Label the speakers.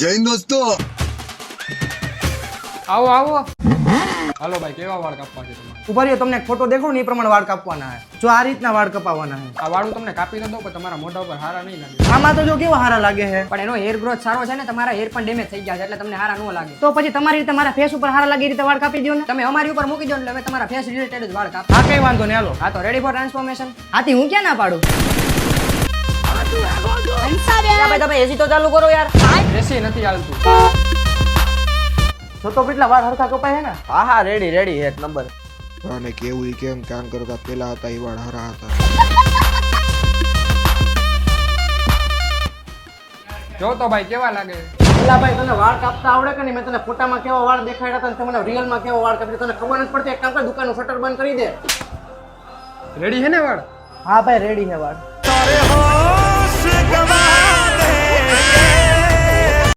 Speaker 1: જય હિન્દ દોસ્તો।
Speaker 2: આવો આવો હાલો ભાઈ કેવા વાળ કાપવા છે તમારે?
Speaker 3: ઉભા રહ્યો, તમને એક ફોટો દેખાડું ને એ પ્રમાણે વાળ કાપવાના છે। જો આ રીતના વાળ કપાવવાના છે।
Speaker 2: આ વાળું તમને કાપી તો દઉં પણ તમારા મોઢા ઉપર હારા નહીં લાગે।
Speaker 3: આમાં તો જો કેવા હારા લાગે છે।
Speaker 4: પણ એનો હેર ગ્રોથ સારો છે ને, તમારા હેર પણ ડેમેજ થઈ ગયા છે એટલે તમને હારા ન લાગે।
Speaker 3: તો પછી તમારી રીતે મારા ફેસ ઉપર હારા લાગે એ રીતે વાળ કાપી દો ને।
Speaker 4: તમે અમારી ઉપર મૂકી દો એટલે હવે તમારા ફેસ રિલેટેડ જ વાળ કાપ।
Speaker 3: હા કઈ વાંધો નહીં, હાલો।
Speaker 4: હા તો રેડી ફોર ટ્રાન્સફોર્મેશન?
Speaker 3: આથી હું ક્યાં ના પાડું?
Speaker 4: ભાઈ તમે એસી તો ચાલુ કરો યાર।
Speaker 2: એસી નથી હાલતું।
Speaker 3: જો તો કેટલા વાળ હરખા કપાય છે ને।
Speaker 4: હા હા રેડી રેડી એક નંબર।
Speaker 1: અને કેવું ઈ કેમ કામ કરતા પેલા હતા ઈ વાળ હરા હતા।
Speaker 2: જો તો ભાઈ કેવા લાગે?
Speaker 3: પેલા ભાઈ તને વાળ કાપતા આવડે કે નહીં? મેં તને ફોટામાં કેવા વાળ દેખાડ્યા હતા ને તમને રિયલમાં કેવા વાળ કાપી તને ખબર નથી પડતી? એક કામ કર, દુકાનનું શટર બંધ કરી દે।
Speaker 2: રેડી છે ને વાળ?
Speaker 3: હા ભાઈ રેડી છે વાળ।